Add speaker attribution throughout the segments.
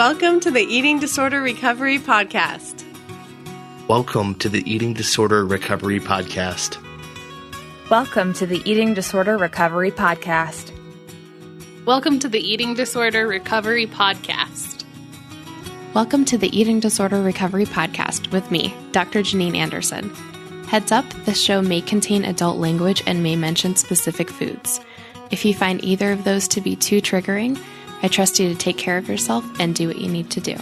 Speaker 1: Welcome to the Eating Disorder Recovery Podcast.
Speaker 2: Welcome to the Eating Disorder Recovery Podcast.
Speaker 3: Welcome to the Eating Disorder Recovery Podcast.
Speaker 4: Welcome to the Eating Disorder Recovery Podcast.
Speaker 5: Welcome to the Eating Disorder Recovery Podcast with me, Dr. Janine Anderson. Heads up, this show may contain adult language and may mention specific foods. If you find either of those to be too triggering, I trust you to take care of yourself and do what you need to do.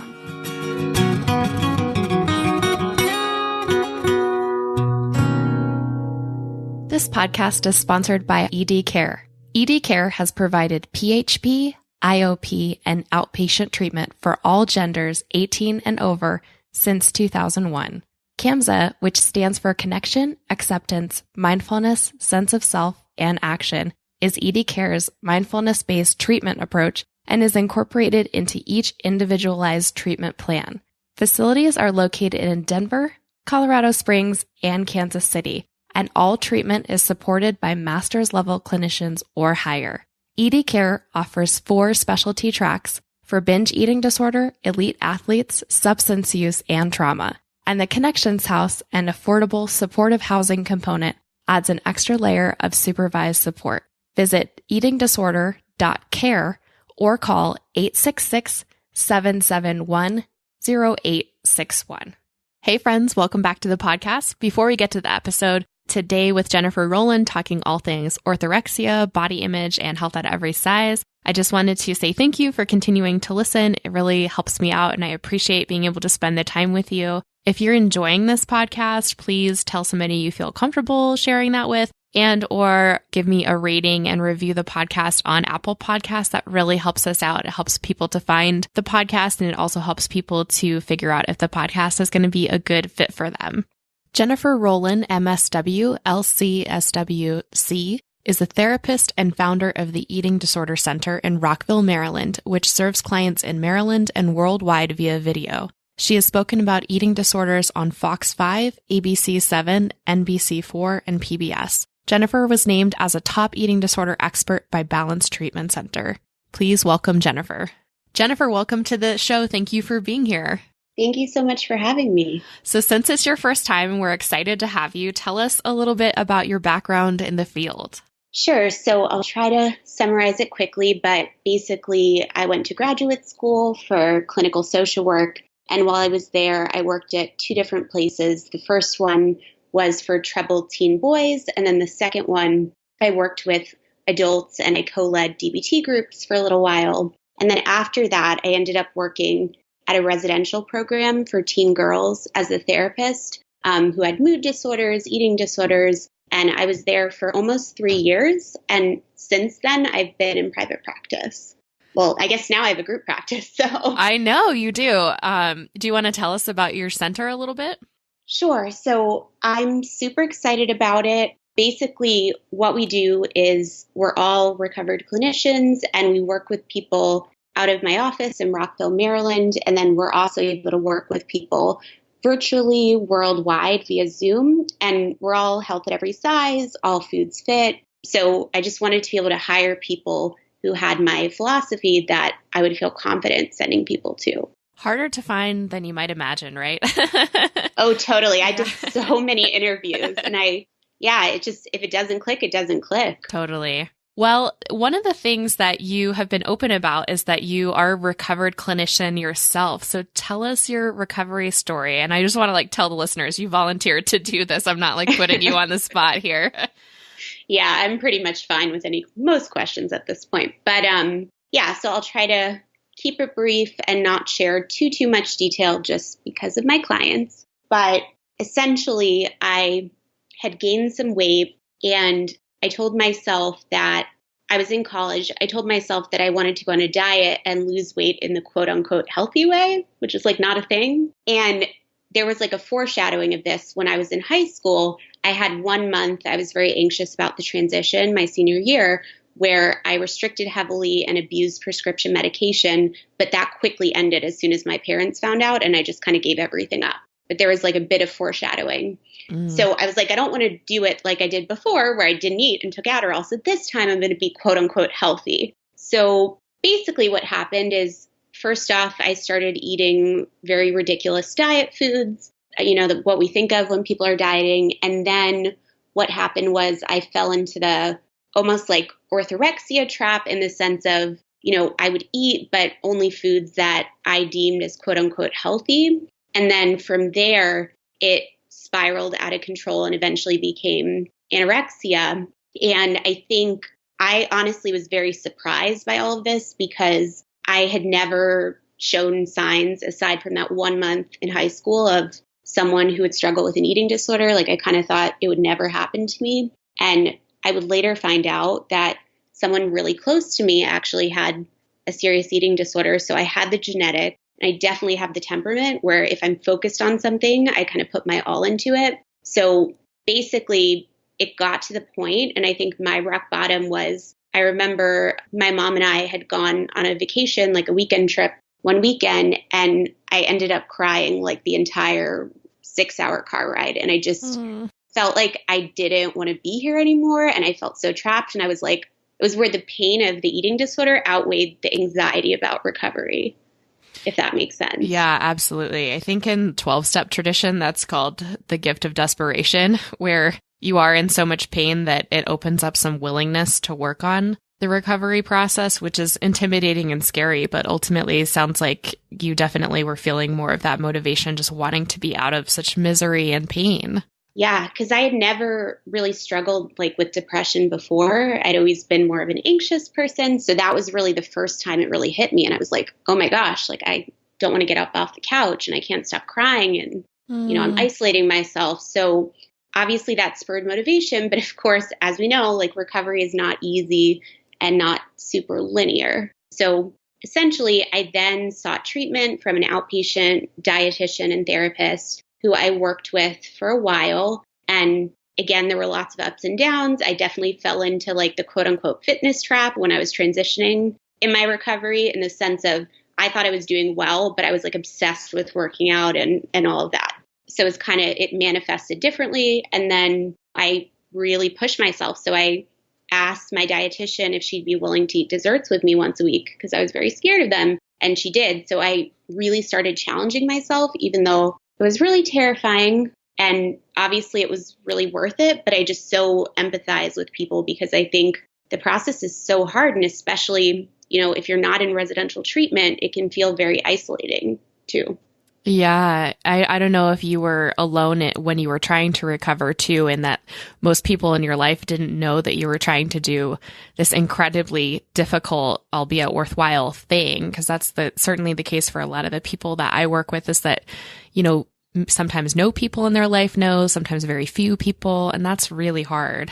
Speaker 5: This podcast is sponsored by ED Care. ED Care has provided PHP, IOP, and outpatient treatment for all genders 18 and over since 2001. CAMSA, which stands for Connection, Acceptance, Mindfulness, Sense of Self, and Action, is ED Care's mindfulness-based treatment approach and is incorporated into each individualized treatment plan. Facilities are located in Denver, Colorado Springs, and Kansas City, and all treatment is supported by master's level clinicians or higher. ED Care offers 4 specialty tracks for binge eating disorder, elite athletes, substance use, and trauma. And the Connections House, an affordable supportive housing component, adds an extra layer of supervised support. Visit eatingdisorder.care or call 866-771-0861. Hey friends, welcome back to the podcast. Before we get to the episode, today with Jennifer Rollin talking all things orthorexia, body image, and health at every size, I just wanted to say thank you for continuing to listen. It really helps me out and I appreciate being able to spend the time with you. If you're enjoying this podcast, please tell somebody you feel comfortable sharing that with, and or give me a rating and review the podcast on Apple Podcasts. That really helps us out. It helps people to find the podcast, and it also helps people to figure out if the podcast is going to be a good fit for them. Jennifer Rollin, MSW, LCSW-C, is a therapist and founder of the Eating Disorder Center in Rockville, Maryland, which serves clients in Maryland and worldwide via video. She has spoken about eating disorders on Fox 5, ABC 7, NBC 4, and PBS. Jennifer was named as a top eating disorder expert by Balance Treatment Center. Please welcome Jennifer. Jennifer, welcome to the show. Thank you for being here.
Speaker 6: Thank you so much for having me.
Speaker 5: So since it's your first time, we're excited to have you. Tell us a little bit about your background in the field.
Speaker 6: Sure. So I'll try to summarize it quickly, but basically I went to graduate school for clinical social work. And while I was there, I worked at 2 different places. The first one was for troubled teen boys. And then the second one, I worked with adults and I co-led DBT groups for a little while. And then after that, I ended up working at a residential program for teen girls as a therapist who had mood disorders, eating disorders. And I was there for almost 3 years. And since then, I've been in private practice. Well, I guess now I have a group practice. So
Speaker 5: I know you do. Do you want to tell us about your center a little bit?
Speaker 6: Sure. So I'm super excited about it. Basically, what we do is we're all recovered clinicians and we work with people out of my office in Rockville, Maryland. And then we're also able to work with people virtually worldwide via Zoom. And we're all health at every size, all foods fit. So I just wanted to be able to hire people who had my philosophy that I would feel confident sending people to.
Speaker 5: Harder to find than you might imagine, right?
Speaker 6: Oh, totally. I did so many interviews and it just, if it doesn't click, it doesn't click.
Speaker 5: Totally. Well, one of the things that you have been open about is that you are a recovered clinician yourself. So tell us your recovery story. And I just want to tell the listeners, you volunteered to do this. I'm not putting you on the spot here.
Speaker 6: Yeah, I'm pretty much fine with most questions at this point. But so I'll try to keep it brief and not share too much detail just because of my clients. But essentially, I had gained some weight and I told myself that I was in college. I told myself that I wanted to go on a diet and lose weight in the quote unquote healthy way, which is not a thing. And there was a foreshadowing of this when I was in high school. I had 1 month. I was very anxious about the transition my senior year where I restricted heavily and abused prescription medication, but that quickly ended as soon as my parents found out and I just kind of gave everything up. But there was a bit of foreshadowing. So I was I don't want to do it like I did before where I didn't eat and took Adderall. So this time I'm going to be quote unquote healthy. So basically what happened is first off, I started eating very ridiculous diet foods, what we think of when people are dieting. And then what happened was I fell into the almost like orthorexia trap in the sense of, I would eat, but only foods that I deemed as quote unquote healthy. And then from there, it spiraled out of control and eventually became anorexia. And I think I honestly was very surprised by all of this because I had never shown signs aside from that 1 month in high school of someone who would struggle with an eating disorder. Like I kind of thought it would never happen to me. And I would later find out that someone really close to me actually had a serious eating disorder. So I had the genetic. I definitely have the temperament where if I'm focused on something, I kind of put my all into it. So basically, it got to the point, and I think my rock bottom was, I remember my mom and I had gone on a vacation, like a weekend trip one weekend, and I ended up crying like the entire 6-hour car ride. And I just felt like I didn't want to be here anymore. And I felt so trapped. And I was like, it was where the pain of the eating disorder outweighed the anxiety about recovery, if that makes sense.
Speaker 5: Yeah, absolutely. I think in 12-step tradition, that's called the gift of desperation, where you are in so much pain that it opens up some willingness to work on the recovery process, which is intimidating and scary, but ultimately sounds like you definitely were feeling more of that motivation, just wanting to be out of such misery and pain.
Speaker 6: Yeah, because I had never really struggled like with depression before. I'd always been more of an anxious person. So that was really the first time it really hit me. And I was like, oh my gosh, like I don't want to get up off the couch and I can't stop crying. And, I'm isolating myself. So obviously that spurred motivation. But of course, as we know, like recovery is not easy and not super linear. So essentially, I then sought treatment from an outpatient dietitian and therapist who I worked with for a while. And again, there were lots of ups and downs. I definitely fell into like the quote unquote fitness trap when I was transitioning in my recovery, in the sense of I thought I was doing well, but I was like obsessed with working out and all of that. So it manifested differently. And then I really pushed myself. So I asked my dietitian if she'd be willing to eat desserts with me once a week because I was very scared of them. And she did. So I really started challenging myself, even though it was really terrifying. And obviously it was really worth it. But I just so empathize with people because I think the process is so hard. And especially, if you're not in residential treatment, it can feel very isolating too.
Speaker 5: Yeah, I don't know if you were alone when you were trying to recover too, and that most people in your life didn't know that you were trying to do this incredibly difficult, albeit worthwhile thing, because that's certainly the case for a lot of the people that I work with, is that, sometimes no people in their life know, sometimes very few people, and that's really hard.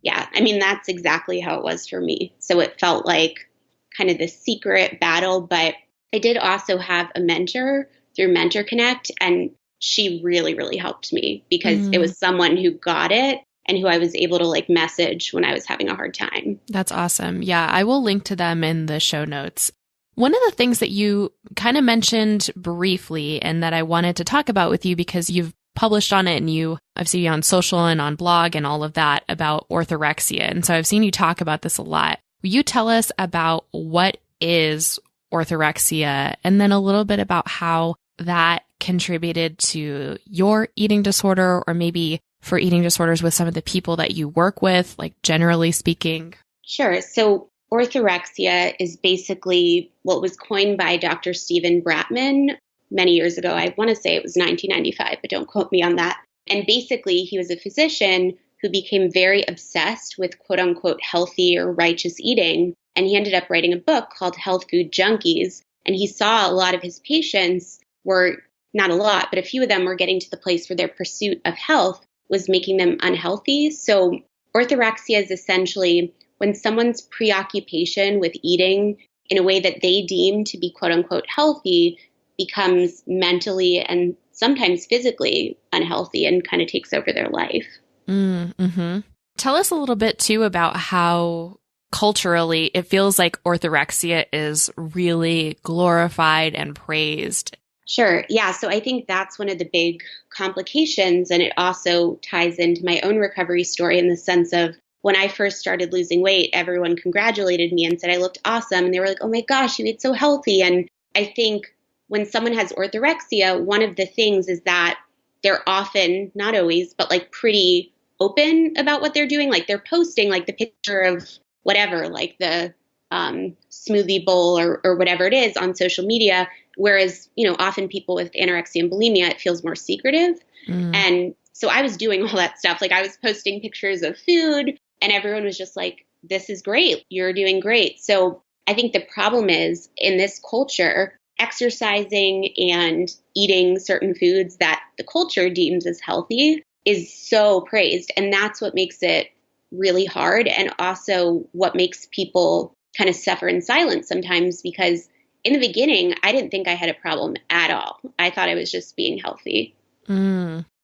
Speaker 6: Yeah, that's exactly how it was for me. So it felt like kind of this secret battle, but I did also have a mentor through Mentor Connect, and she really, really helped me because it was someone who got it and who I was able to like message when I was having a hard time.
Speaker 5: That's awesome. Yeah, I will link to them in the show notes. One of the things that you kind of mentioned briefly and that I wanted to talk about with you, because you've published on it and I've seen you on social and on blog and all of that about orthorexia. And so I've seen you talk about this a lot. Will you tell us about what is orthorexia and then a little bit about how that contributed to your eating disorder, or maybe for eating disorders with some of the people that you work with, like generally speaking?
Speaker 6: Sure. So orthorexia is basically what was coined by Dr. Stephen Bratman many years ago. I want to say it was 1995, but don't quote me on that. And basically, he was a physician who became very obsessed with quote unquote healthy or righteous eating. And he ended up writing a book called Health Food Junkies. And he saw a lot of his patients were, not a lot, but a few of them were getting to the place where their pursuit of health was making them unhealthy. So orthorexia is essentially when someone's preoccupation with eating in a way that they deem to be quote unquote healthy becomes mentally and sometimes physically unhealthy and kind of takes over their life.
Speaker 5: Mm-hmm. Tell us a little bit too about how culturally it feels like orthorexia is really glorified and praised.
Speaker 6: Sure. Yeah. So I think that's one of the big complications. And it also ties into my own recovery story in the sense of when I first started losing weight, everyone congratulated me and said I looked awesome. And they were like, oh my gosh, you eat so healthy. And I think when someone has orthorexia, one of the things is that they're often, not always, but like pretty open about what they're doing. Like they're posting like the picture of whatever, like the smoothie bowl or whatever it is on social media. Whereas, often people with anorexia and bulimia, it feels more secretive. And so I was doing all that stuff. Like I was posting pictures of food and everyone was just like, this is great. You're doing great. So I think the problem is in this culture, exercising and eating certain foods that the culture deems as healthy is so praised. And that's what makes it really hard. And also what makes people kind of suffer in silence sometimes, because in the beginning, I didn't think I had a problem at all. I thought I was just being healthy.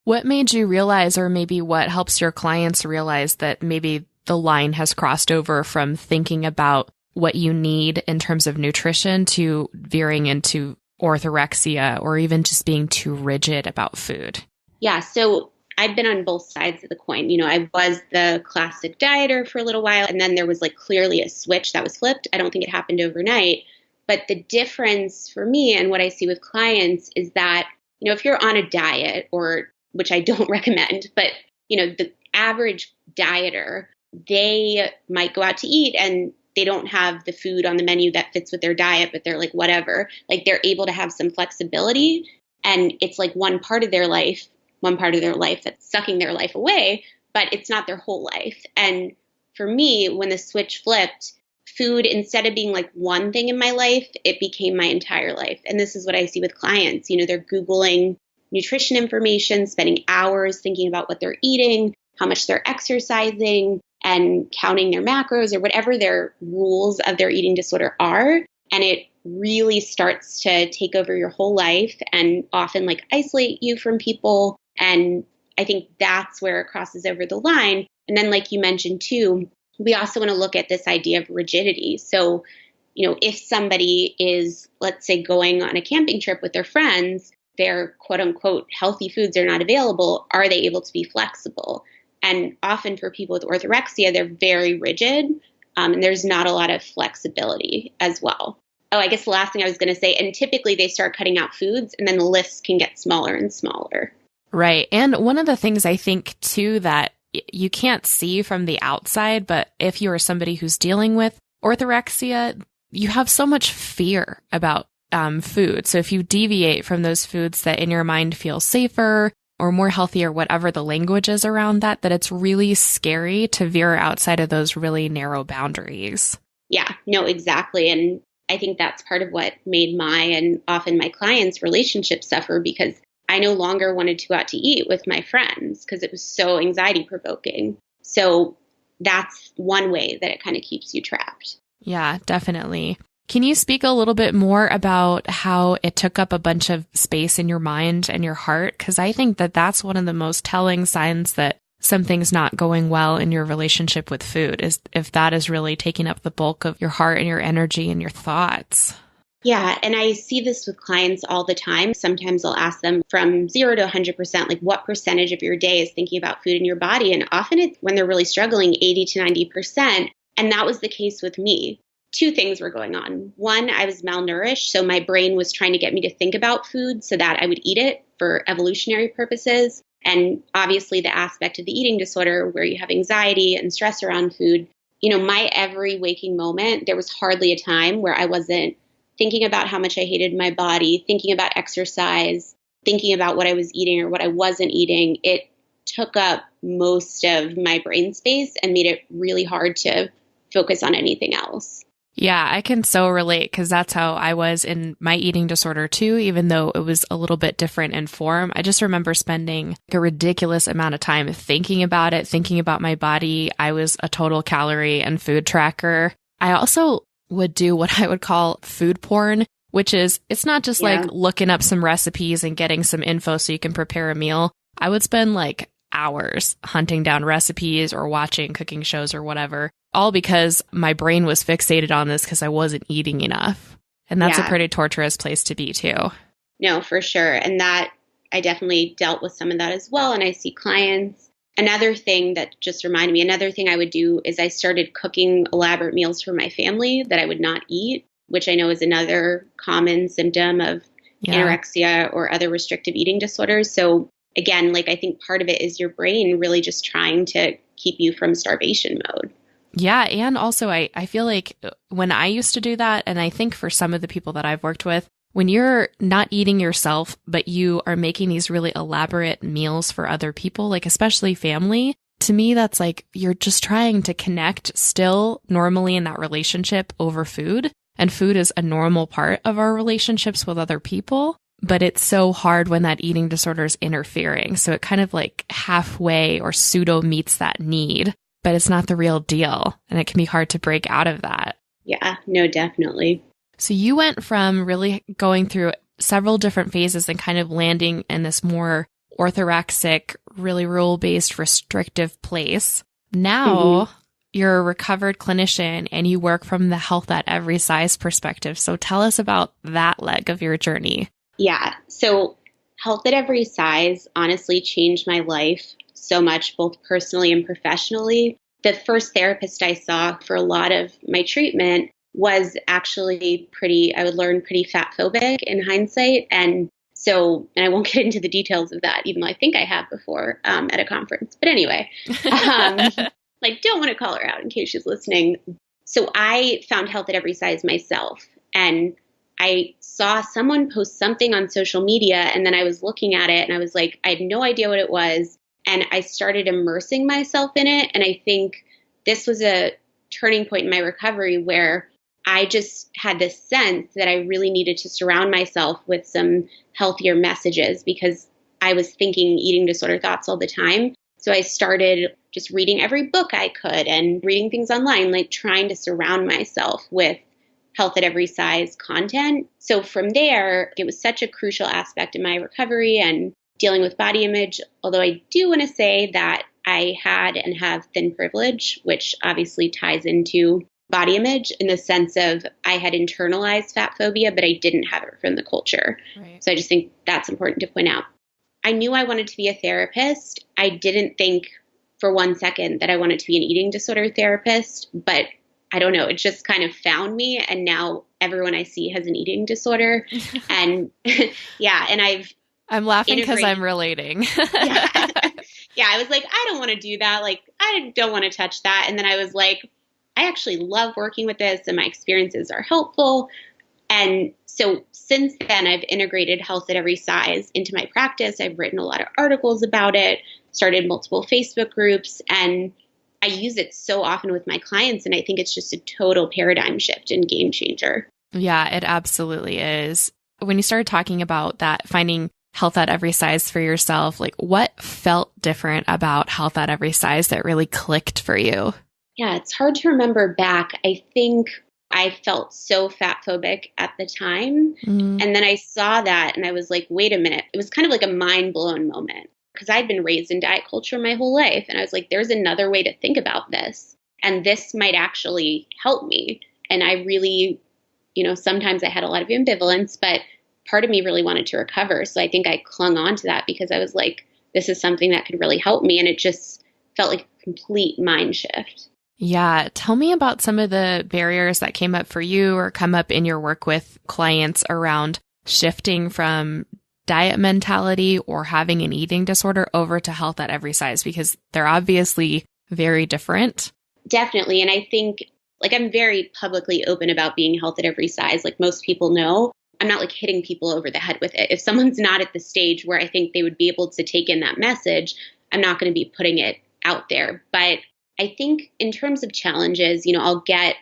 Speaker 5: What made you realize, or maybe what helps your clients realize that maybe the line has crossed over from thinking about what you need in terms of nutrition to veering into orthorexia or even just being too rigid about food?
Speaker 6: Yeah, so I've been on both sides of the coin. I was the classic dieter for a little while, and then there was like clearly a switch that was flipped. I don't think it happened overnight. But the difference for me and what I see with clients is that, if you're on a diet, or which I don't recommend, but, the average dieter, they might go out to eat and they don't have the food on the menu that fits with their diet, but they're like, whatever, like they're able to have some flexibility. And it's like one part of their life that's sucking their life away, but it's not their whole life. And for me, when the switch flipped, food, instead of being like one thing in my life, it became my entire life. And this is what I see with clients. They're Googling nutrition information, spending hours thinking about what they're eating, how much they're exercising, and counting their macros or whatever their rules of their eating disorder are. And it really starts to take over your whole life and often like isolate you from people. And I think that's where it crosses over the line. And then like you mentioned too, we also want to look at this idea of rigidity. So, if somebody is, let's say, going on a camping trip with their friends, their quote unquote healthy foods are not available, are they able to be flexible? And often for people with orthorexia, they're very rigid, and there's not a lot of flexibility as well. Oh, I guess the last thing I was going to say, and typically they start cutting out foods and then the lists can get smaller and smaller.
Speaker 5: Right. And one of the things I think too that you can't see from the outside, but if you are somebody who's dealing with orthorexia, you have so much fear about food. So if you deviate from those foods that in your mind feel safer or more healthy or whatever the language is around that it's really scary to veer outside of those really narrow boundaries.
Speaker 6: Yeah, no, exactly. And I think that's part of what made my and often my clients' relationships suffer, because I no longer wanted to go out to eat with my friends because it was so anxiety provoking. So that's one way that it kind of keeps you trapped.
Speaker 5: Yeah, definitely. Can you speak a little bit more about how it took up a bunch of space in your mind and your heart? Because I think that that's one of the most telling signs that something's not going well in your relationship with food, is if that is really taking up the bulk of your heart and your energy and your thoughts.
Speaker 6: Yeah, and I see this with clients all the time. Sometimes I'll ask them from 0 to 100%, like what percentage of your day is thinking about food in your body? And often it's when they're really struggling, 80 to 90%. And that was the case with me. Two things were going on. One, I was malnourished, so my brain was trying to get me to think about food so that I would eat it for evolutionary purposes. And obviously the aspect of the eating disorder where you have anxiety and stress around food, my every waking moment, there was hardly a time where I wasn't thinking about how much I hated my body, thinking about exercise, thinking about what I was eating or what I wasn't eating. It took up most of my brain space and made it really hard to focus on anything else.
Speaker 5: Yeah, I can so relate, because that's how I was in my eating disorder too, even though it was a little bit different in form. I just remember spending a ridiculous amount of time thinking about it, thinking about my body. I was a total calorie and food tracker. I also would do what I would call food porn, which is, it's not just like looking up some recipes and getting some info so you can prepare a meal. I would spend like hours hunting down recipes or watching cooking shows or whatever, all because my brain was fixated on this because I wasn't eating enough. And that's a pretty torturous place to be too.
Speaker 6: No, for sure. And that I definitely dealt with some of that as well. And I see clients another thing that just reminded me, another thing I would do is I started cooking elaborate meals for my family that I would not eat, which I know is another common symptom of anorexia or other restrictive eating disorders. So again, like I think part of it is your brain really just trying to keep you from starvation mode.
Speaker 5: Yeah. And also I feel like when I used to do that, and I think for some of the people that I've worked with, when you're not eating yourself, but you are making these really elaborate meals for other people, like especially family, to me, that's like you're just trying to connect still normally in that relationship over food. And food is a normal part of our relationships with other people. But it's so hard when that eating disorder is interfering. So it kind of like halfway or pseudo meets that need, but it's not the real deal. And it can be hard to break out of that.
Speaker 6: Yeah, no, definitely.
Speaker 5: So you went from really going through several different phases and kind of landing in this more orthorexic, really rule-based, restrictive place. Now you're a recovered clinician and you work from the health at every size perspective. So tell us about that leg of your journey.
Speaker 6: Yeah. So health at every size honestly changed my life so much, both personally and professionally. The first therapist I saw for a lot of my treatment was actually I would learn pretty fatphobic in hindsight. And I won't get into the details of that, even though I think I have before at a conference. But anyway, don't want to call her out in case she's listening. So I found health at every size myself. And I saw someone post something on social media, and then I was looking at it and I was like, I had no idea what it was. And I started immersing myself in it. And I think this was a turning point in my recovery where I just had this sense that I really needed to surround myself with some healthier messages because I was thinking eating disorder thoughts all the time. So I started just reading every book I could and reading things online, like trying to surround myself with health at every size content. So from there, it was such a crucial aspect in my recovery and dealing with body image, although I do want to say that I had and have thin privilege, which obviously ties into body image in the sense of I had internalized fat phobia, but I didn't have it from the culture. Right. So I just think that's important to point out. I knew I wanted to be a therapist. I didn't think for one second that I wanted to be an eating disorder therapist, but I don't know, it just kind of found me. And now everyone I see has an eating disorder. And
Speaker 5: I'm laughing because I'm relating.
Speaker 6: Yeah, I was like, I don't want to do that. Like, I don't want to touch that. And then I was like, I actually love working with this and my experiences are helpful. And so since then, I've integrated health at every size into my practice. I've written a lot of articles about it, started multiple Facebook groups, and I use it so often with my clients. And I think it's just a total paradigm shift and game changer.
Speaker 5: Yeah, it absolutely is. When you started talking about that, finding health at every size for yourself, like what felt different about health at every size that really clicked for you?
Speaker 6: Yeah, it's hard to remember back. I think I felt so fat phobic at the time. And then I saw that and I was like, wait a minute. It was kind of like a mind blown moment because I'd been raised in diet culture my whole life. And I was like, there's another way to think about this. And this might actually help me. And I really, sometimes I had a lot of ambivalence, but part of me really wanted to recover. So I think I clung on to that because I was like, this is something that could really help me. And it just felt like a complete mind shift.
Speaker 5: Yeah. Tell me about some of the barriers that came up for you or come up in your work with clients around shifting from diet mentality or having an eating disorder over to health at every size, because they're obviously very different.
Speaker 6: Definitely. And I think I'm very publicly open about being health at every size. Like most people know, I'm not hitting people over the head with it. If someone's not at the stage where I think they would be able to take in that message, I'm not going to be putting it out there. But I think in terms of challenges, I'll get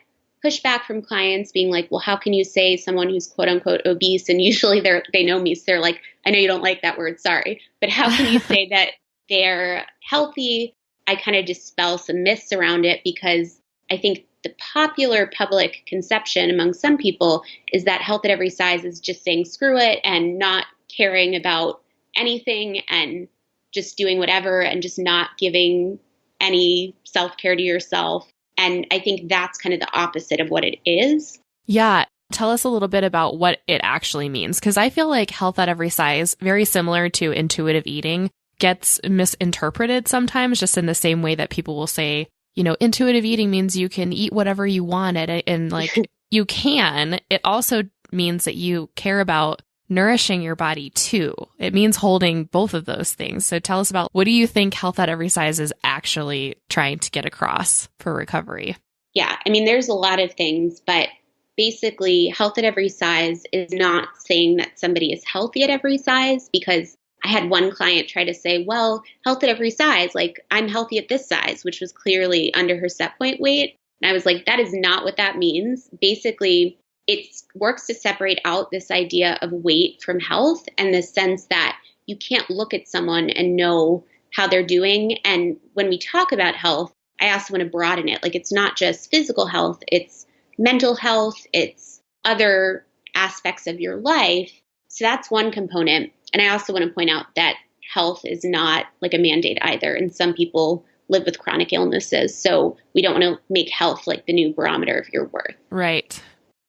Speaker 6: pushback from clients being like, well, how can you say someone who's quote unquote obese? And usually they know me. So they're like, I know you don't like that word. Sorry. But how can you say that they're healthy? I kind of dispel some myths around it because I think the popular public conception among some people is that health at every size is just saying screw it and not caring about anything and just doing whatever and just not giving any self-care to yourself. And I think that's kind of the opposite of what it is.
Speaker 5: Yeah. Tell us a little bit about what it actually means, because I feel like health at every size, very similar to intuitive eating, gets misinterpreted sometimes, just in the same way that people will say, you know, intuitive eating means you can eat whatever you want, and like you can. It also means that you care about nourishing your body too. It means holding both of those things. So tell us about, what do you think Health at Every Size is actually trying to get across for recovery?
Speaker 6: Yeah, I mean, there's a lot of things, but basically Health at Every Size is not saying that somebody is healthy at every size, because I had one client try to say, well, health at every size, like I'm healthy at this size, which was clearly under her set point weight. And I was like, that is not what that means. Basically, it works to separate out this idea of weight from health, and the sense that you can't look at someone and know how they're doing. And when we talk about health, I also want to broaden it. Like, it's not just physical health, it's mental health, it's other aspects of your life. So that's one component. And I also want to point out that health is not like a mandate either. And some people live with chronic illnesses. So we don't want to make health like the new barometer of your worth.
Speaker 5: Right.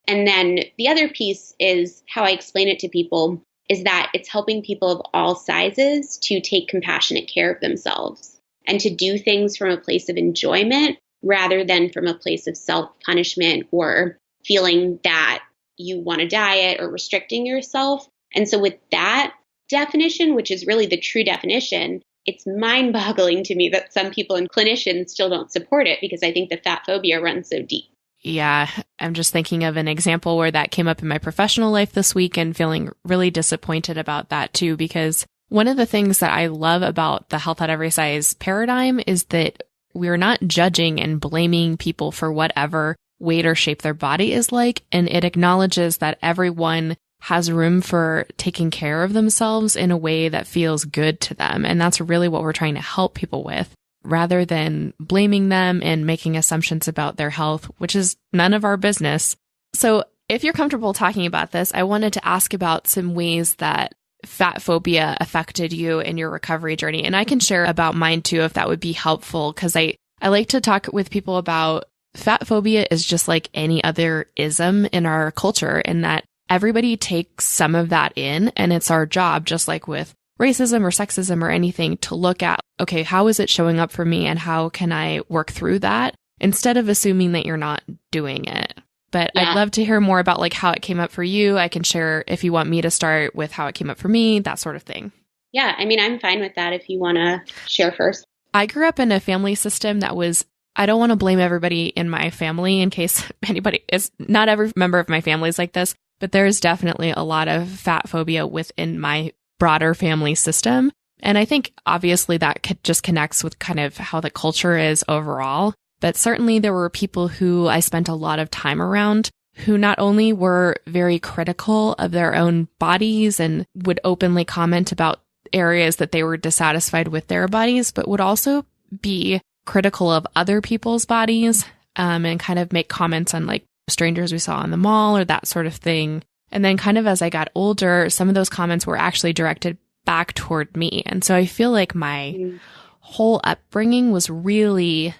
Speaker 6: And then the other piece is how I explain it to people is that it's helping people of all sizes to take compassionate care of themselves and to do things from a place of enjoyment rather than from a place of self-punishment or feeling that you want to diet or restricting yourself. And so with that definition, which is really the true definition, it's mind-boggling to me that some people and clinicians still don't support it, because I think the fat phobia runs so deep.
Speaker 5: Yeah, I'm just thinking of an example where that came up in my professional life this week, and feeling really disappointed about that too, because one of the things that I love about the Health at Every Size paradigm is that we're not judging and blaming people for whatever weight or shape their body is like, and it acknowledges that everyone has room for taking care of themselves in a way that feels good to them. And that's really what we're trying to help people with, rather than blaming them and making assumptions about their health, which is none of our business. So if you're comfortable talking about this, I wanted to ask about some ways that fat phobia affected you in your recovery journey. And I can share about mine too, if that would be helpful, because I like to talk with people about fat phobia is just like any other ism in our culture, and that everybody takes some of that in, and it's our job, just like with racism or sexism or anything, to look at, okay, how is it showing up for me and how can I work through that, instead of assuming that you're not doing it. But yeah. I'd love to hear more about like how it came up for you. I can share if you want me to start with how it came up for me, that sort of thing.
Speaker 6: Yeah, I mean, I'm fine with that if you want to share first.
Speaker 5: I grew up in a family system that was, I don't want to blame everybody in my family in case anybody is, not every member of my family is like this, but there's definitely a lot of fat phobia within my broader family system. And I think obviously that just connects with kind of how the culture is overall. But certainly there were people who I spent a lot of time around who not only were very critical of their own bodies and would openly comment about areas that they were dissatisfied with their bodies, but would also be critical of other people's bodies, and kind of make comments on like strangers we saw in the mall or that sort of thing. And then kind of as I got older, some of those comments were actually directed back toward me. And so I feel like my whole upbringing was really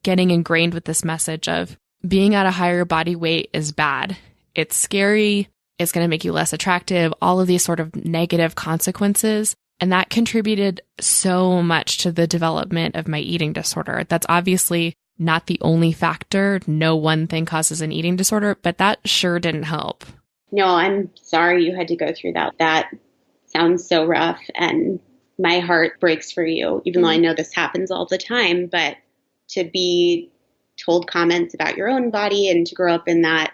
Speaker 5: getting ingrained with this message of being at a higher body weight is bad. It's scary. It's going to make you less attractive, all of these sort of negative consequences. And that contributed so much to the development of my eating disorder. That's obviously not the only factor. No one thing causes an eating disorder, but that sure didn't help.
Speaker 6: No, I'm sorry you had to go through that. That sounds so rough, and my heart breaks for you, even though I know this happens all the time. But to be told comments about your own body and to grow up in that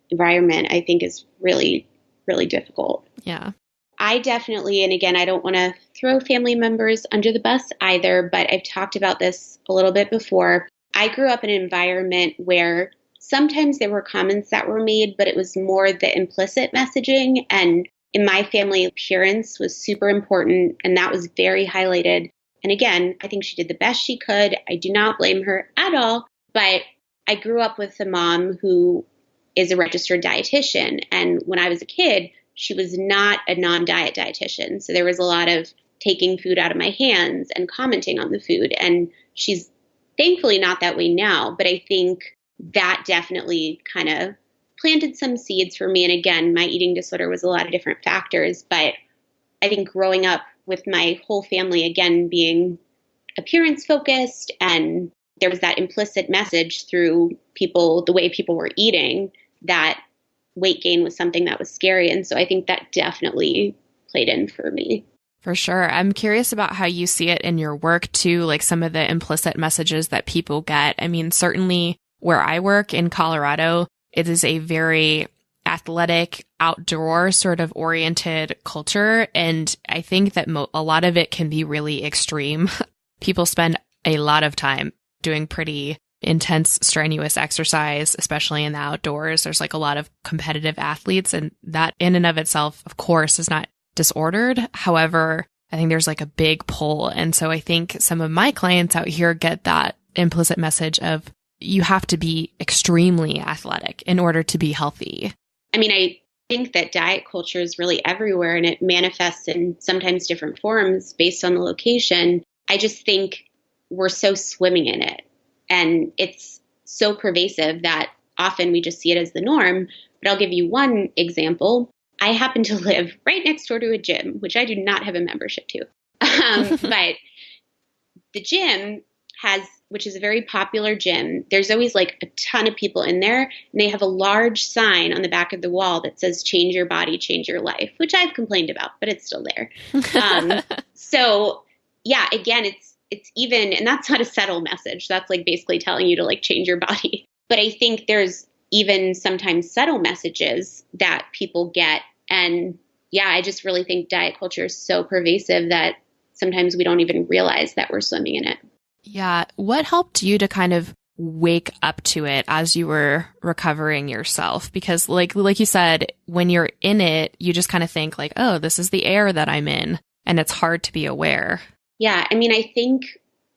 Speaker 6: environment, I think is really, really difficult.
Speaker 5: Yeah.
Speaker 6: I definitely, and again, I don't want to throw family members under the bus either, but I've talked about this a little bit before. I grew up in an environment where sometimes there were comments that were made, but it was more the implicit messaging. And in my family, appearance was super important, and that was very highlighted. And again, I think she did the best she could. I do not blame her at all. But I grew up with a mom who is a registered dietitian. And when I was a kid, she was not a non-diet dietitian. So there was a lot of taking food out of my hands and commenting on the food. And she's thankfully not that way now. But I think that definitely kind of planted some seeds for me. And again, my eating disorder was a lot of different factors. But I think growing up with my whole family, again, being appearance focused, and there was that implicit message through people, the way people were eating, that weight gain was something that was scary. And so I think that definitely played in for me.
Speaker 5: For sure. I'm curious about how you see it in your work too, like some of the implicit messages that people get. I mean, certainly where I work in Colorado, it is a very athletic, outdoor sort of oriented culture. And I think that a lot of it can be really extreme. People spend a lot of time doing pretty intense, strenuous exercise, especially in the outdoors. There's like a lot of competitive athletes, and that in and of itself, of course, is not disordered. However, I think there's like a big pull. And so I think some of my clients out here get that implicit message of you have to be extremely athletic in order to be healthy.
Speaker 6: I mean, I think that diet culture is really everywhere, and it manifests in sometimes different forms based on the location. I just think we're so swimming in it, and it's so pervasive that often we just see it as the norm. But I'll give you one example. I happen to live right next door to a gym, which I do not have a membership to. But the gym which is a very popular gym, there's always like a ton of people in there, and they have a large sign on the back of the wall that says, "Change your body, change your life," which I've complained about, but it's still there. So yeah, again, it's even, and that's not a subtle message. That's like basically telling you to like change your body. But I think there's even sometimes subtle messages that people get. And yeah, I just really think diet culture is so pervasive that sometimes we don't even realize that we're swimming in it.
Speaker 5: Yeah. What helped you to kind of wake up to it as you were recovering yourself? Because like you said, when you're in it, you just kind of think like, oh, this is the air that I'm in. And it's hard to be aware.
Speaker 6: Yeah. I mean, I think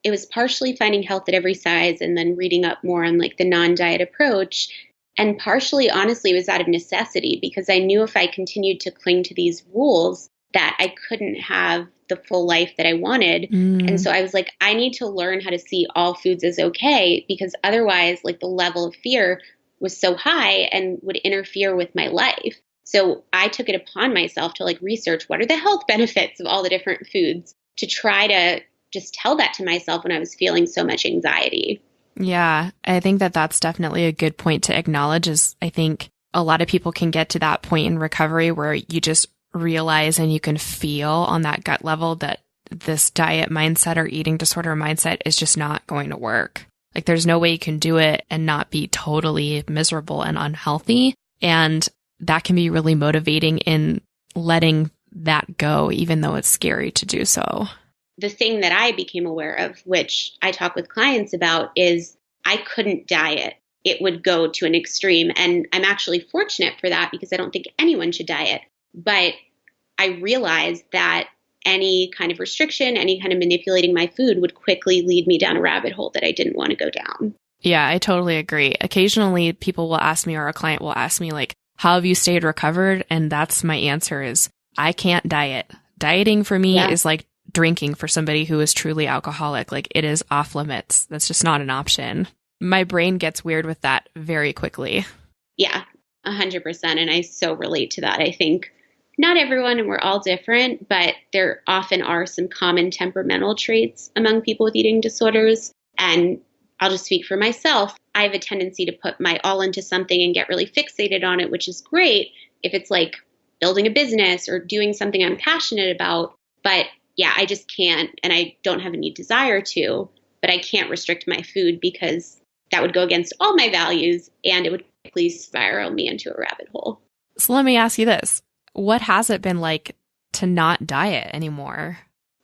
Speaker 6: it was partially finding health at every size and then reading up more on like the non-diet approach. And partially, honestly, it was out of necessity, because I knew if I continued to cling to these rules that I couldn't have the full life that I wanted. And so I was like, I need to learn how to see all foods as okay, because otherwise, like, the level of fear was so high and would interfere with my life. So I took it upon myself to like research what are the health benefits of all the different foods, to try to just tell that to myself when I was feeling so much anxiety.
Speaker 5: Yeah, I think that that's definitely a good point to acknowledge. Is I think a lot of people can get to that point in recovery where you just realize and you can feel on that gut level that this diet mindset or eating disorder mindset is just not going to work. Like there's no way you can do it and not be totally miserable and unhealthy. And that can be really motivating in letting that go, even though it's scary to do so.
Speaker 6: The thing that I became aware of, which I talk with clients about, is I couldn't diet. It would go to an extreme. And I'm actually fortunate for that, because I don't think anyone should diet. But I realized that any kind of restriction, any kind of manipulating my food would quickly lead me down a rabbit hole that I didn't want to go down.
Speaker 5: Yeah, I totally agree. Occasionally people will ask me, or a client will ask me, like, how have you stayed recovered? And that's my answer is, I can't diet. Dieting for me is like drinking for somebody who is truly alcoholic. Like, it is off limits. That's just not an option. My brain gets weird with that very quickly.
Speaker 6: Yeah, 100%. And I so relate to that. I think not everyone, and we're all different, but there often are some common temperamental traits among people with eating disorders. And I'll just speak for myself. I have a tendency to put my all into something and get really fixated on it, which is great if it's like building a business or doing something I'm passionate about. But yeah, I just can't, and I don't have any desire to, but I can't restrict my food, because that would go against all my values and it would quickly spiral me into a rabbit hole.
Speaker 5: So let me ask you this. What has it been like to not diet anymore?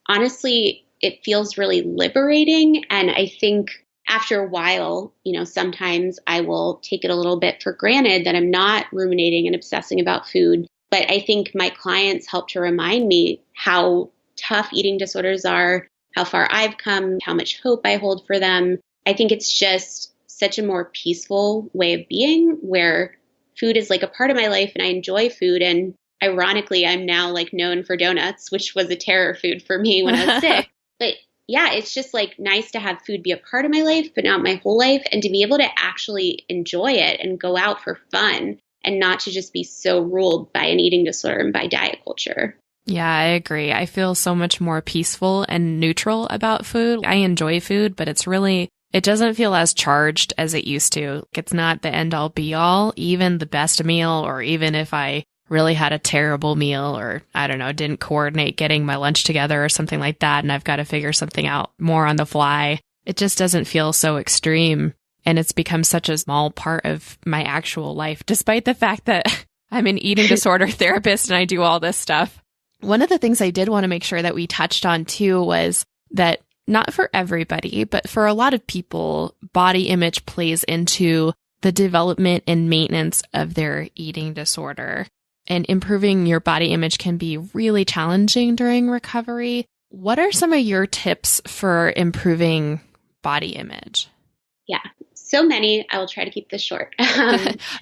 Speaker 6: Honestly, it feels really liberating. And I think after a while, sometimes I will take it a little bit for granted that I'm not ruminating and obsessing about food. But I think my clients help to remind me how tough eating disorders are, how far I've come, how much hope I hold for them. I think it's just such a more peaceful way of being, where food is like a part of my life and I enjoy food. And ironically, I'm now like known for donuts, which was a terror food for me when I was sick. But yeah, it's just like nice to have food be a part of my life, but not my whole life, and to be able to actually enjoy it and go out for fun and not to just be so ruled by an eating disorder and by diet culture.
Speaker 5: Yeah, I agree. I feel so much more peaceful and neutral about food. I enjoy food, but it doesn't feel as charged as it used to. It's not the end all be all. Even the best meal, or even if I really had a terrible meal, or I don't know, didn't coordinate getting my lunch together or something like that, and I've got to figure something out more on the fly, it just doesn't feel so extreme. And it's become such a small part of my actual life, despite the fact that I'm an eating disorder therapist and I do all this stuff. One of the things I did want to make sure that we touched on too was that not for everybody, but for a lot of people, body image plays into the development and maintenance of their eating disorder. And improving your body image can be really challenging during recovery. What are some of your tips for improving body image?
Speaker 6: Yeah, so many. I will try to keep this short.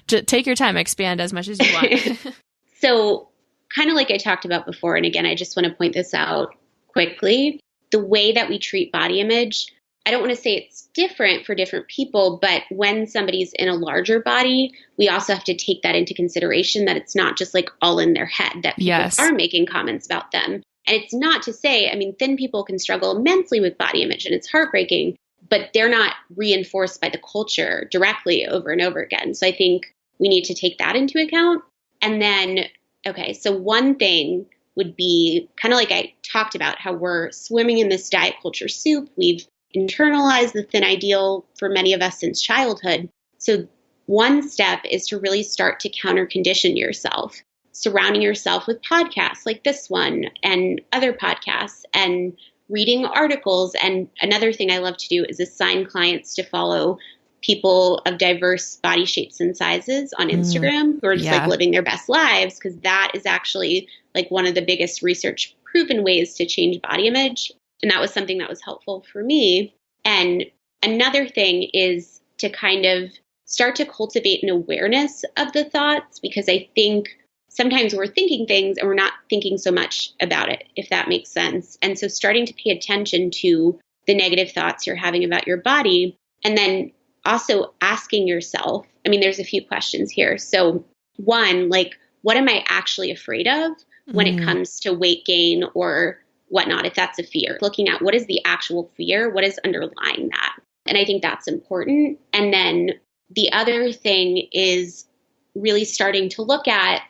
Speaker 5: Take your time, expand as much as you want.
Speaker 6: So kind of like I talked about before, and again, I just want to point this out quickly, the way that we treat body image, I don't want to say it's different for different people, but when somebody's in a larger body, we also have to take that into consideration, that it's not just like all in their head, that people are making comments about them. And it's not to say, I mean, thin people can struggle immensely with body image and it's heartbreaking, but they're not reinforced by the culture directly over and over again. So I think we need to take that into account. And then, okay, so one thing would be kind of like I talked about, how we're swimming in this diet culture soup. We've internalized the thin ideal for many of us since childhood. So one step is to really start to counter condition yourself, surrounding yourself with podcasts like this one and other podcasts, and reading articles. And another thing I love to do is assign clients to follow people of diverse body shapes and sizes on Instagram who are just like living their best lives, because that is actually like one of the biggest research proven ways to change body image. And that was something that was helpful for me. And another thing is to kind of start to cultivate an awareness of the thoughts, because I think sometimes we're thinking things and we're not thinking so much about it, if that makes sense. And so starting to pay attention to the negative thoughts you're having about your body, and then also asking yourself, I mean, there's a few questions here. So one, like, what am I actually afraid of when it comes to weight gain or whatnot, if that's a fear? Looking at what is the actual fear, what is underlying that? And I think that's important. And then the other thing is really starting to look at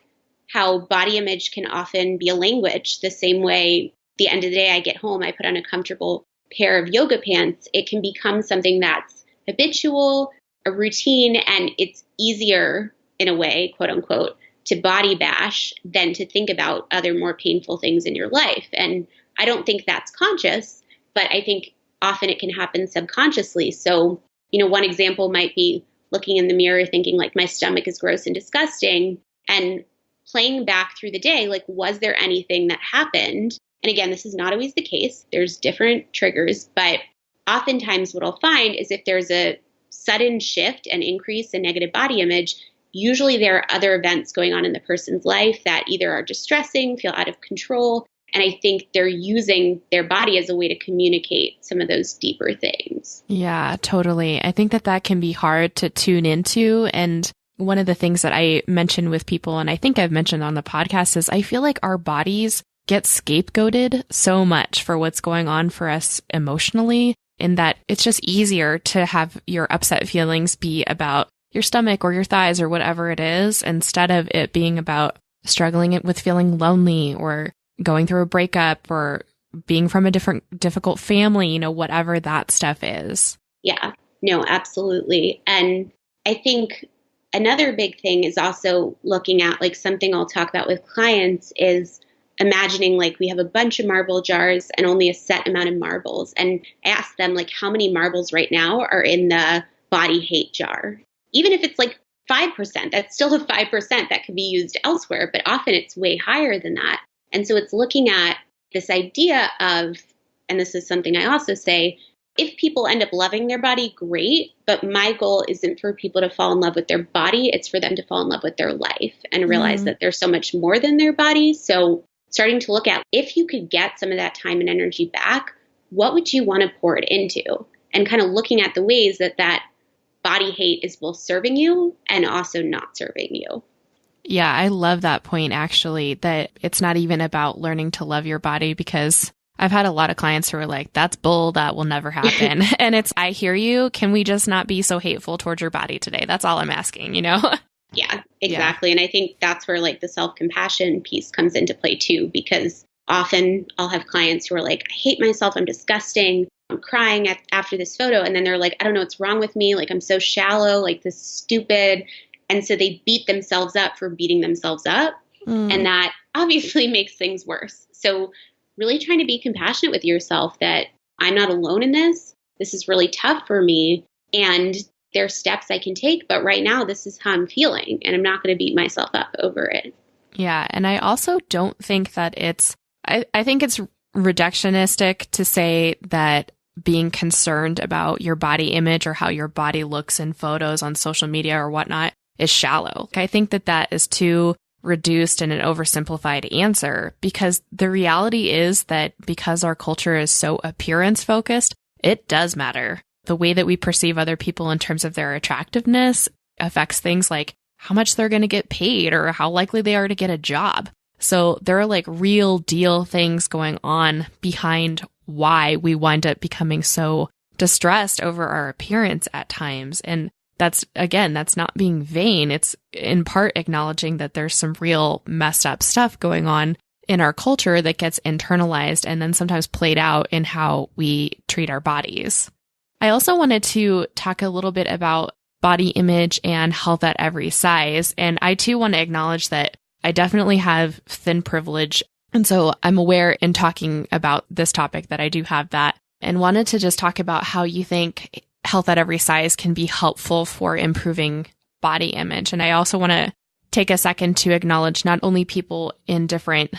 Speaker 6: how body image can often be a language. The same way, the end of the day, I get home, I put on a comfortable pair of yoga pants. It can become something that's habitual, a routine, and it's easier in a way, quote unquote, to body bash than to think about other more painful things in your life. And I don't think that's conscious, but I think often it can happen subconsciously. So, one example might be looking in the mirror, thinking like, my stomach is gross and disgusting, and playing back through the day, like, was there anything that happened? And again, this is not always the case. There's different triggers, but oftentimes what I'll find is if there's a sudden shift and increase in negative body image, usually there are other events going on in the person's life that either are distressing, feel out of control, and I think they're using their body as a way to communicate some of those deeper things.
Speaker 5: Yeah, totally. I think that can be hard to tune into. And one of the things that I mention with people, and I think I've mentioned on the podcast, is I feel like our bodies get scapegoated so much for what's going on for us emotionally, in that it's just easier to have your upset feelings be about your stomach or your thighs or whatever it is, instead of it being about struggling with feeling lonely or going through a breakup or being from a difficult family, whatever that stuff is.
Speaker 6: Yeah, no, absolutely. And I think another big thing is also looking at, like, something I'll talk about with clients is imagining like we have a bunch of marble jars and only a set amount of marbles. And I ask them, like, how many marbles right now are in the body hate jar? Even if it's like 5%, that's still a 5% that could be used elsewhere, but often it's way higher than that. And so it's looking at this idea of, and this is something I also say, if people end up loving their body, great, but my goal isn't for people to fall in love with their body, it's for them to fall in love with their life and realize that there's so much more than their body. So starting to look at, if you could get some of that time and energy back, what would you want to pour it into? And kind of looking at the ways that body hate is both serving you and also not serving you.
Speaker 5: Yeah, I love that point, actually, that it's not even about learning to love your body, because I've had a lot of clients who are like, that's bull, that will never happen. And I hear you. Can we just not be so hateful towards your body today? That's all I'm asking,
Speaker 6: Yeah, exactly. Yeah. And I think that's where like the self-compassion piece comes into play too, because often I'll have clients who are like, I hate myself. I'm disgusting. I'm crying after this photo. And then they're like, I don't know what's wrong with me. Like, I'm so shallow, like this is stupid. And so they beat themselves up for beating themselves up. And that obviously makes things worse. So really trying to be compassionate with yourself that I'm not alone in this. This is really tough for me. And there are steps I can take. But right now, this is how I'm feeling. And I'm not going to beat myself up over it.
Speaker 5: Yeah. And I also don't think that I think it's reductionistic to say that being concerned about your body image or how your body looks in photos on social media or whatnot is shallow. I think that is too reduced and an oversimplified answer, because the reality is that because our culture is so appearance focused, it does matter. The way that we perceive other people in terms of their attractiveness affects things like how much they're going to get paid or how likely they are to get a job. So there are like real deal things going on behind why we wind up becoming so distressed over our appearance at times. And that's not being vain. It's in part acknowledging that there's some real messed up stuff going on in our culture that gets internalized and then sometimes played out in how we treat our bodies. I also wanted to talk a little bit about body image and health at every size. And I too want to acknowledge that I definitely have thin privilege. And so I'm aware in talking about this topic that I do have that, and wanted to just talk about how you think health at every size can be helpful for improving body image. And I also want to take a second to acknowledge not only people in different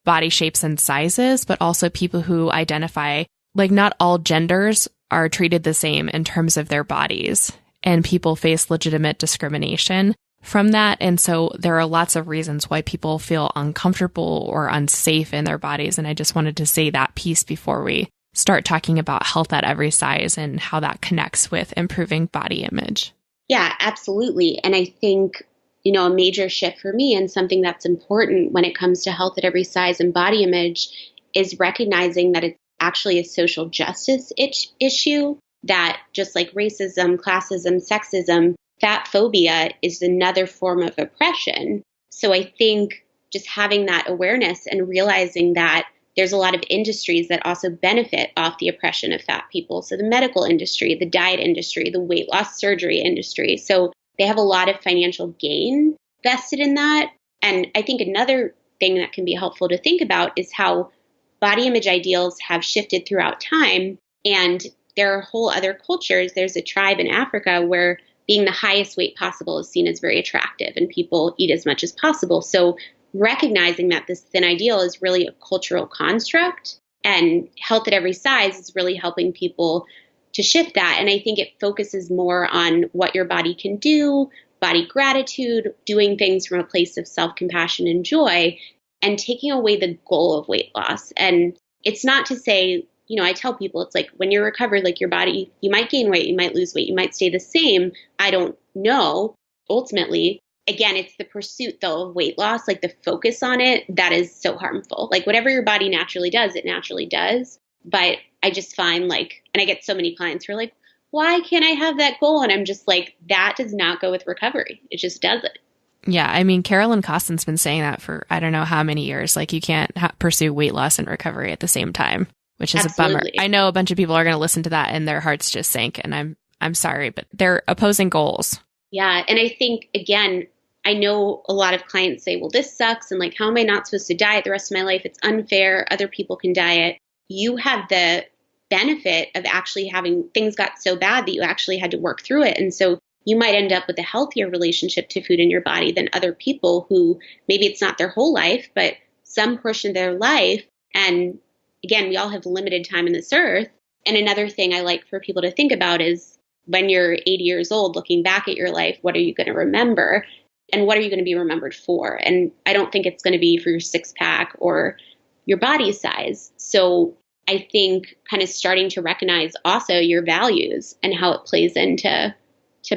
Speaker 5: body shapes and sizes, but also people who identify, like, not all genders are treated the same in terms of their bodies, and people face legitimate discrimination from that. And so there are lots of reasons why people feel uncomfortable or unsafe in their bodies. And I just wanted to say that piece before we start talking about health at every size and how that connects with improving body image.
Speaker 6: Yeah, absolutely. And I think, a major shift for me and something that's important when it comes to health at every size and body image is recognizing that it's actually a social justice issue, that just like racism, classism, sexism, fatphobia is another form of oppression. So I think just having that awareness and realizing that there's a lot of industries that also benefit off the oppression of fat people. So the medical industry, the diet industry, the weight loss surgery industry. So they have a lot of financial gain vested in that. And I think another thing that can be helpful to think about is how body image ideals have shifted throughout time. And there are whole other cultures. There's a tribe in Africa where being the highest weight possible is seen as very attractive and people eat as much as possible. So recognizing that this thin ideal is really a cultural construct, and health at every size is really helping people to shift that. And I think it focuses more on what your body can do, body gratitude, doing things from a place of self-compassion and joy, and taking away the goal of weight loss. And it's not to say, I tell people, it's like when you're recovered, like your body, you might gain weight, you might lose weight, you might stay the same. I don't know. Ultimately, again, it's the pursuit, though, of weight loss, like the focus on it, that is so harmful. Like whatever your body naturally does, it naturally does. But I just find and I get so many clients who are like, why can't I have that goal? And I'm just like, that does not go with recovery. It just doesn't.
Speaker 5: Yeah. I mean, Carolyn Costin's been saying that for I don't know how many years. Like you can't pursue weight loss and recovery at the same time, which is
Speaker 6: Absolutely.
Speaker 5: a bummer. I know a bunch of people are going to listen to that and their hearts just sank. And I'm sorry, but they're opposing goals.
Speaker 6: Yeah. And I think, again, I know a lot of clients say, well, this sucks. And like, how am I not supposed to diet the rest of my life? It's unfair. Other people can diet. You have the benefit of actually having things got so bad that you actually had to work through it. And so you might end up with a healthier relationship to food in your body than other people who maybe it's not their whole life, but some portion of their life. And again, we all have limited time in this earth. And another thing I like for people to think about is when you're 80 years old, looking back at your life, what are you going to remember? And what are you going to be remembered for? And I don't think it's going to be for your six pack or your body size. So I think kind of starting to recognize also your values and how it plays into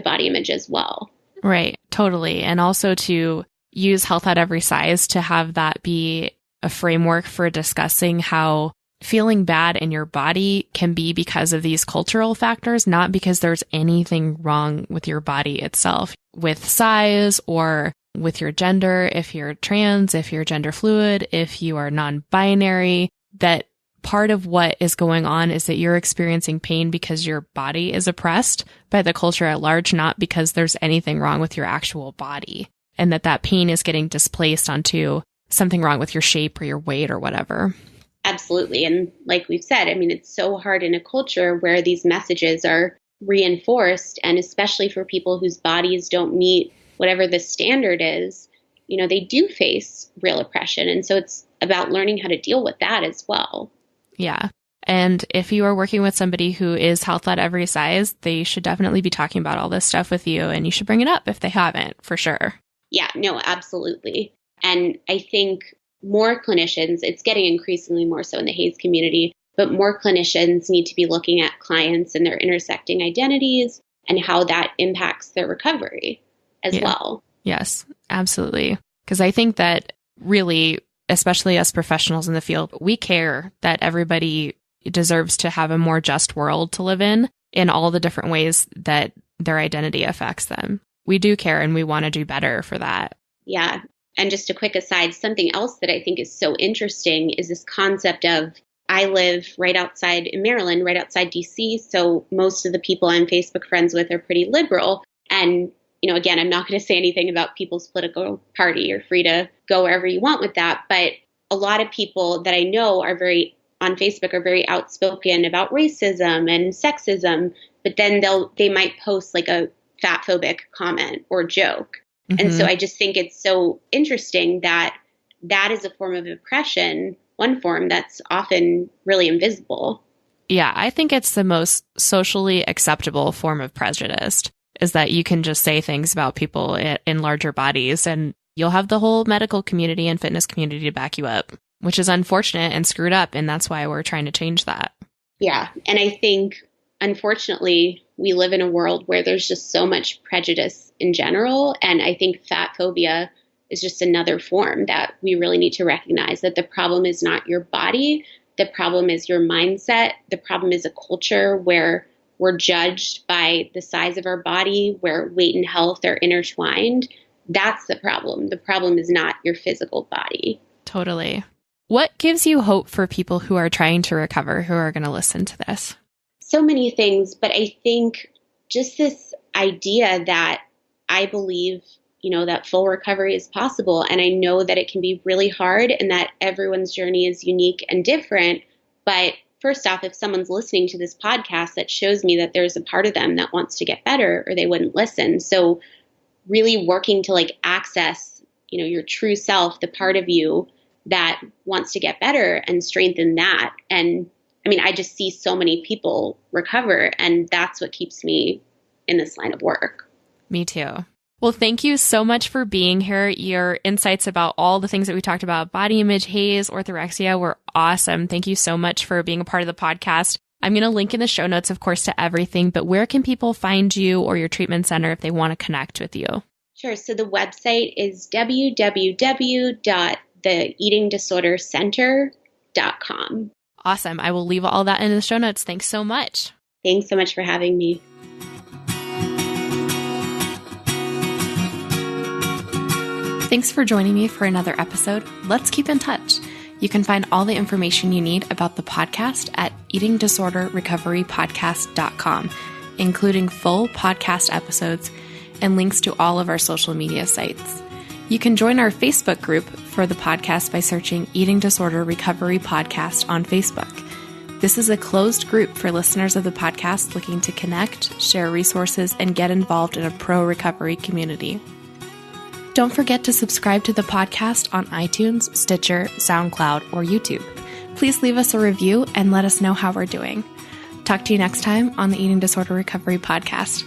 Speaker 6: body image as well.
Speaker 5: Right. Totally. And also to use Health at Every Size to have that be a framework for discussing how feeling bad in your body can be because of these cultural factors, not because there's anything wrong with your body itself, with size or with your gender, if you're trans, if you're gender fluid, if you are non-binary, that part of what is going on is that you're experiencing pain because your body is oppressed by the culture at large, not because there's anything wrong with your actual body, and that pain is getting displaced onto something wrong with your shape or your weight or whatever.
Speaker 6: Absolutely. And like we've said, I mean, it's so hard in a culture where these messages are reinforced, and especially for people whose bodies don't meet whatever the standard is, they do face real oppression. And so it's about learning how to deal with that as well.
Speaker 5: Yeah. And if you are working with somebody who is Health at Every Size, they should definitely be talking about all this stuff with you, and you should bring it up if they haven't, for sure.
Speaker 6: Yeah, no, absolutely. And I think more clinicians, it's getting increasingly more so in the HAES community, but more clinicians need to be looking at clients and their intersecting identities and how that impacts their recovery as well.
Speaker 5: Yes, absolutely. Because I think that really, especially us professionals in the field, we care that everybody deserves to have a more just world to live in all the different ways that their identity affects them. We do care, and we want to do better for that.
Speaker 6: Yeah. And just a quick aside, something else that I think is so interesting is this concept of, I live right outside in Maryland, right outside DC. So most of the people I'm Facebook friends with are pretty liberal. And, again, I'm not going to say anything about people's political party. You're free to go wherever you want with that. But a lot of people that I know on Facebook are very outspoken about racism and sexism. But then they might post like a fatphobic comment or joke. Mm-hmm. And so I just think it's so interesting that is a form of oppression, one form that's often really invisible.
Speaker 5: Yeah, I think it's the most socially acceptable form of prejudice, is that you can just say things about people in larger bodies, and you'll have the whole medical community and fitness community to back you up, which is unfortunate and screwed up. And that's why we're trying to change that. Yeah.
Speaker 6: And I think, unfortunately, we live in a world where there's just so much prejudice in general. And I think fatphobia is just another form that we really need to recognize, that the problem is not your body. The problem is your mindset. The problem is a culture where we're judged by the size of our body, where weight and health are intertwined. That's the problem. The problem is not your physical body.
Speaker 5: Totally. What gives you hope for people who are trying to recover, who are going to listen to this?
Speaker 6: So many things, but I think just this idea that I believe, that full recovery is possible. And I know that it can be really hard and that everyone's journey is unique and different. But first off, if someone's listening to this podcast, that shows me that there's a part of them that wants to get better, or they wouldn't listen. So really working to access, your true self, the part of you that wants to get better, and strengthen that. And I just see so many people recover, and that's what keeps me in this line of work.
Speaker 5: Me too. Well, thank you so much for being here. Your insights about all the things that we talked about, body image, HAES, orthorexia, were awesome. Thank you so much for being a part of the podcast. I'm going to link in the show notes, of course, to everything, but where can people find you or your treatment center if they want to connect with you?
Speaker 6: Sure. So the website is www.theeatingdisordercenter.com.
Speaker 5: Awesome. I will leave all that in the show notes. Thanks so much.
Speaker 6: Thanks so much for having me.
Speaker 5: Thanks for joining me for another episode. Let's keep in touch. You can find all the information you need about the podcast at eatingdisorderrecoverypodcast.com, including full podcast episodes and links to all of our social media sites. You can join our Facebook group for the podcast by searching Eating Disorder Recovery Podcast on Facebook. This is a closed group for listeners of the podcast looking to connect, share resources, and get involved in a pro-recovery community. Don't forget to subscribe to the podcast on iTunes, Stitcher, SoundCloud, or YouTube. Please leave us a review and let us know how we're doing. Talk to you next time on the Eating Disorder Recovery Podcast.